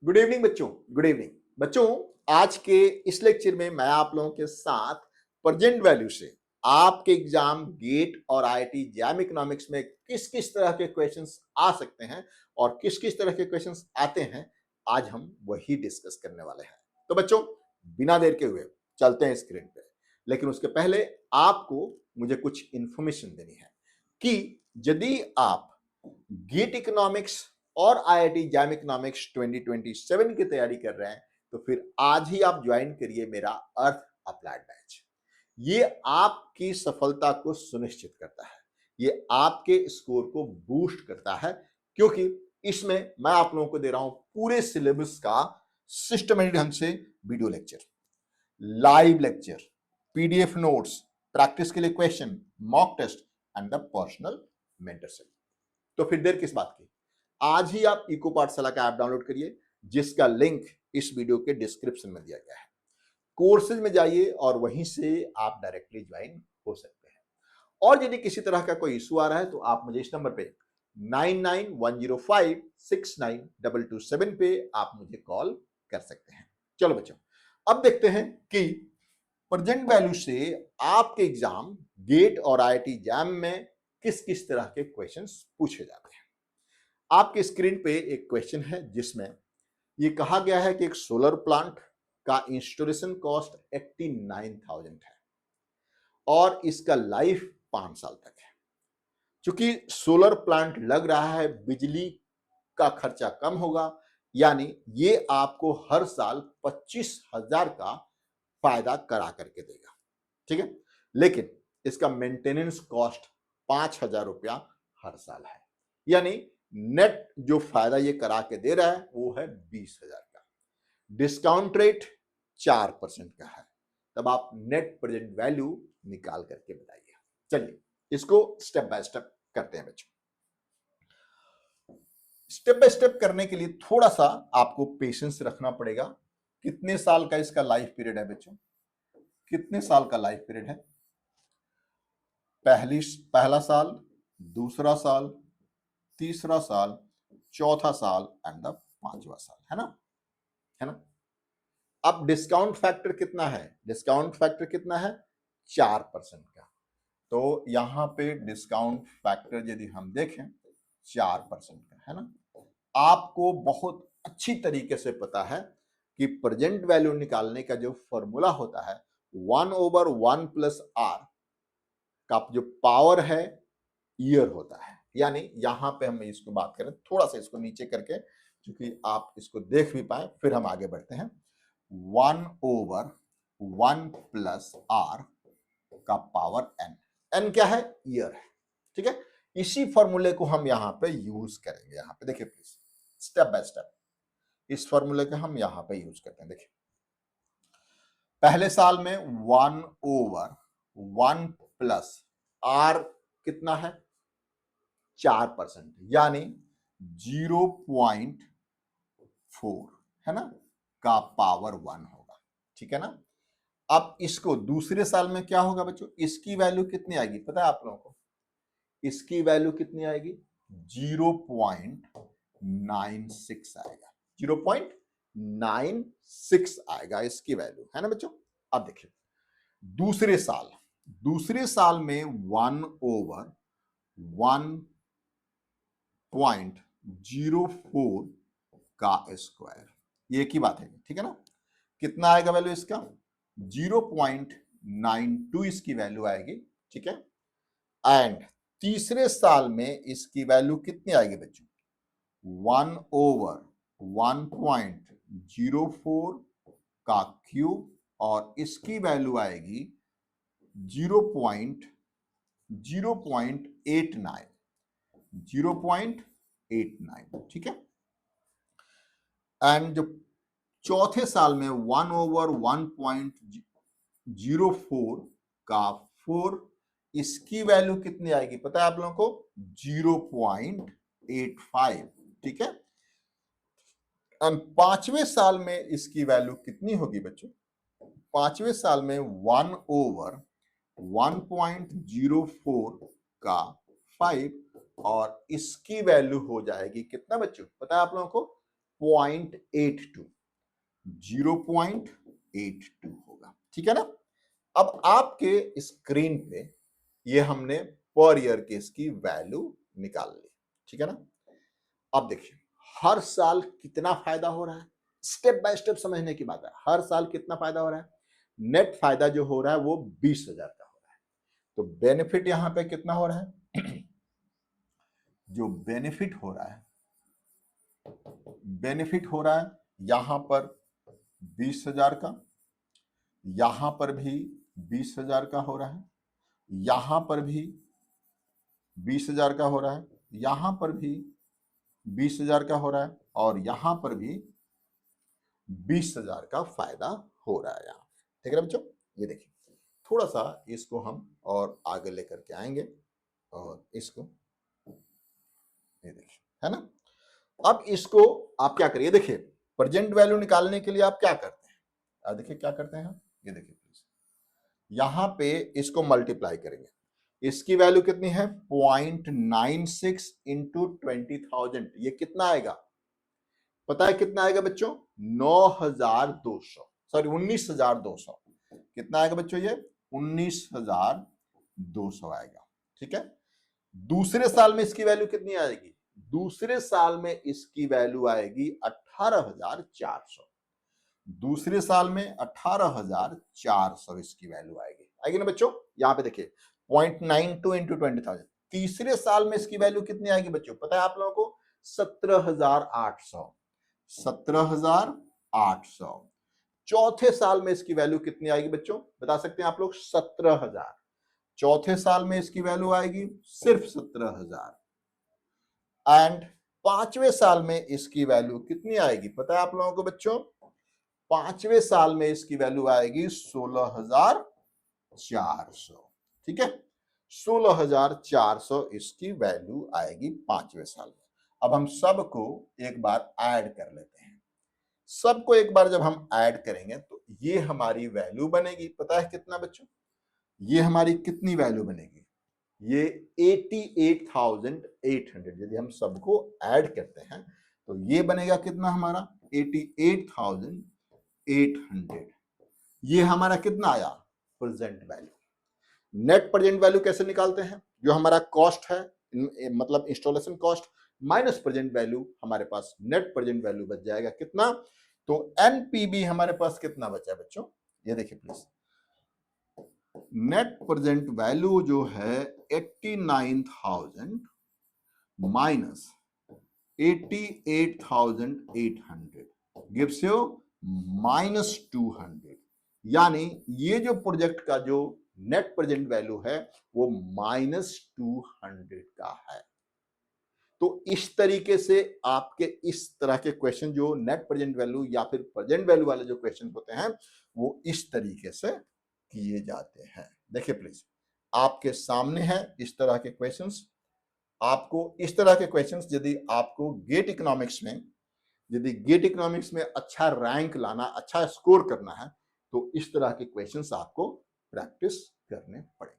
Good evening बच्चों। Good evening बच्चों। आज के इस लेक्चर में मैं आप लोगों के साथ प्रेजेंट वैल्यू से आपके एग्जाम गेट और आईआईटी जैम इकोनॉमिक्स में किस किस तरह के क्वेश्चंस आ सकते हैं और किस किस तरह के क्वेश्चंस आते हैं, आज हम वही डिस्कस करने वाले हैं। तो बच्चों, बिना देर के हुए चलते हैं स्क्रीन पे। लेकिन उसके पहले आपको मुझे कुछ इंफॉर्मेशन देनी है कि यदि आप गेट इकोनॉमिक्स और आईआईटी जैम इकोनॉमिक्स 2027 की तैयारी कर रहे हैं तो फिर आज ही आप ज्वाइन करिए मेरा अर्थ अप्लाइड बैच। ये आपकी सफलता को सुनिश्चित करता है, ये आपके स्कोर को बूस्ट करता है, क्योंकि इसमें मैं आप लोगों को दे रहा हूं पूरे सिलेबस का सिस्टमेटिक ढंग से video lecture, live lecture, PDF notes, practice के लिए question, mock test and the personal mentorship. तो फिर देर किस बात की, आज ही आप इको पाठशाला का ऐप डाउनलोड करिए, जिसका लिंक इस वीडियो के डिस्क्रिप्शन में दिया गया है। कोर्सेज में जाइए और वहीं से आप डायरेक्टली ज्वाइन हो सकते हैं। और यदि किसी तरह का कोई इशू आ रहा है तो आप मुझे इस नंबर पे 9910569227 पे आप मुझे कॉल कर सकते हैं। चलो बच्चों, अब देखते हैं कि प्रेजेंट वैल्यू से आपके एग्जाम गेट और आईआईटी जैम में किस किस तरह के क्वेश्चंस पूछे जाते हैं। आपके स्क्रीन पे एक क्वेश्चन है जिसमें यह कहा गया है कि एक सोलर प्लांट का इंस्टॉलेशन कॉस्ट 89,000 है और इसका लाइफ 5 साल तक है। चूंकि सोलर प्लांट लग रहा है, बिजली का खर्चा कम होगा, यानी ये आपको हर साल 25,000 का फायदा करा करके देगा। ठीक है, लेकिन इसका मेंटेनेंस कॉस्ट 5,000 रुपया हर साल है, यानी नेट जो फायदा ये करा के दे रहा है वो है 20,000 का। डिस्काउंट रेट 4% का है। तब आप नेट प्रेजेंट वैल्यू निकाल करके बताइए। चलिए इसको स्टेप बाय स्टेप करते हैं बच्चों। स्टेप बाय स्टेप करने के लिए थोड़ा सा आपको पेशेंस रखना पड़ेगा। कितने साल का इसका लाइफ पीरियड है बच्चों? कितने साल का लाइफ पीरियड है? पहला साल, दूसरा साल, तीसरा साल, चौथा साल एंड द 5वां साल, है ना? है ना? अब डिस्काउंट फैक्टर कितना है? डिस्काउंट फैक्टर कितना है? 4% का। तो यहां पे डिस्काउंट फैक्टर यदि हम देखें 4% का, है ना? आपको बहुत अच्छी तरीके से पता है कि प्रेजेंट वैल्यू निकालने का जो फॉर्मूला होता है 1/1 प्लस आर का जो पावर है ईयर होता है। यानी यहां पे हम इसको बात करें, थोड़ा सा इसको नीचे करके, क्योंकि आप इसको देख भी पाए, फिर हम आगे बढ़ते हैं। 1/1 प्लस आर का पावर एन। एन क्या है? ईयर है। ठीक है, इसी फॉर्मूले को हम यहां पे यूज करेंगे। यहां पे देखिए प्लीज, स्टेप बाय स्टेप इस फॉर्मूले को हम यहां पे यूज करते हैं। देखिए, पहले साल में 1/1 प्लस आर कितना है? 4%, यानी 0.4, है ना, का पावर 1 होगा। ठीक है ना? अब इसको दूसरे साल में क्या होगा बच्चों? इसकी वैल्यू कितनी आएगी पता है आप लोगों को? इसकी वैल्यू कितनी आएगी? 0.96 आएगा। 0.96 आएगा इसकी वैल्यू, है ना बच्चों? अब देखिए दूसरे साल में 1/1.04 का स्क्वायर, ये एक ही बात है। ठीक है ना? कितना आएगा वैल्यू इसका? 0.92 इसकी वैल्यू आएगी। ठीक है, एंड तीसरे साल में इसकी वैल्यू कितनी आएगी बच्चों? 1/1.04 का क्यूब, और इसकी वैल्यू आएगी 0.89। ठीक है, एंड जो चौथे साल में 1/1.04 का 4, इसकी वैल्यू कितनी आएगी पता है आप लोगों को? 0.85। ठीक है, एंड पांचवें साल में इसकी वैल्यू कितनी होगी बच्चों? पांचवें साल में 1/1.04 का 5, और इसकी वैल्यू हो जाएगी कितना बच्चों पता है आप लोगों को? 0.82 0.82 होगा, ठीक है ना। अब आपके स्क्रीन पे ये हमने पर ईयर के इसकी वैल्यू निकाल ली, ठीक है ना। अब देखिए हर साल कितना फायदा हो रहा है, स्टेप बाय स्टेप समझने की बात है। हर साल कितना फायदा हो रहा है, नेट फायदा जो हो रहा है वो 20,000 का हो रहा है। तो बेनिफिट यहां पे कितना हो रहा है जो बेनिफिट हो रहा है, बेनिफिट हो रहा है यहां पर 20,000 का, यहां पर भी 20,000 का हो रहा है, यहां पर भी 20,000 का हो रहा है, यहां पर भी 20,000 का हो रहा है, और यहां पर भी 20,000 का फायदा हो रहा है यहाँ। ठीक है ना बच्चों, ये देखिए थोड़ा सा इसको हम और आगे लेकर के आएंगे, और इसको ये देखिए, है ना। अब इसको आप क्या करिए, देखिए प्रेजेंट वैल्यू निकालने के लिए आप क्या करते हैं, अब देखिए क्या करते हैं हम, ये देखिए प्लीज, यहां पे इसको मल्टीप्लाई करेंगे। इसकी वैल्यू कितनी है 0.96 इंटू 20,000, ये कितना आएगा पता है कितना आएगा बच्चों, 9,200, सॉरी 19,200। कितना आएगा बच्चों ये 19,200 आएगा, ठीक है। दूसरे साल में इसकी वैल्यू कितनी आएगी, दूसरे साल में इसकी वैल्यू आएगी 18,400। दूसरे साल में 18,400 इसकी वैल्यू आएगी, आएगी ना बच्चों। यहां पे देखिए 0.92 इंटू 20,000। तीसरे साल में इसकी वैल्यू कितनी आएगी बच्चों, पता है आप लोगों को 17,800, 17,800। चौथे साल में इसकी वैल्यू कितनी आएगी बच्चों, बता सकते हैं आप लोग, 17,000। चौथे साल में इसकी वैल्यू आएगी सिर्फ 17,000। एंड पांचवें साल में इसकी वैल्यू कितनी आएगी पता है आप लोगों को बच्चों, पांचवें साल में इसकी वैल्यू आएगी 16,400, ठीक है। 16,400 इसकी वैल्यू आएगी पांचवें साल में। अब हम सबको एक बार ऐड कर लेते हैं। सबको एक बार जब हम ऐड करेंगे तो ये हमारी वैल्यू बनेगी, पता है कितना बच्चों, ये हमारी कितनी वैल्यू बनेगी, ये 88,800। यदि हम सबको ऐड करते हैं तो ये बनेगा कितना हमारा 88,800। ये हमारा कितना आया present value. Net present value कैसे निकालते हैं, जो हमारा कॉस्ट है मतलब installation cost minus present value, हमारे पास नेट प्रेजेंट वैल्यू बच जाएगा कितना, तो एनपीबी हमारे पास कितना बचा बच्चों, ये देखिए प्लीज, नेट प्रेजेंट वैल्यू जो है 89,000 माइनस 88,800 गिव्स यू -200। यानी ये जो प्रोजेक्ट का जो नेट प्रेजेंट वैल्यू है वो -200 का है। तो इस तरीके से आपके इस तरह के क्वेश्चन जो नेट प्रेजेंट वैल्यू या फिर प्रेजेंट वैल्यू वाले जो क्वेश्चन होते हैं वो इस तरीके से किए जाते हैं। देखिए प्लीज आपके सामने है इस तरह के क्वेश्चंस। आपको इस तरह के क्वेश्चंस यदि आपको गेट इकोनॉमिक्स में अच्छा रैंक लाना, अच्छा स्कोर करना है तो इस तरह के क्वेश्चंस आपको प्रैक्टिस करने पड़ेंगे।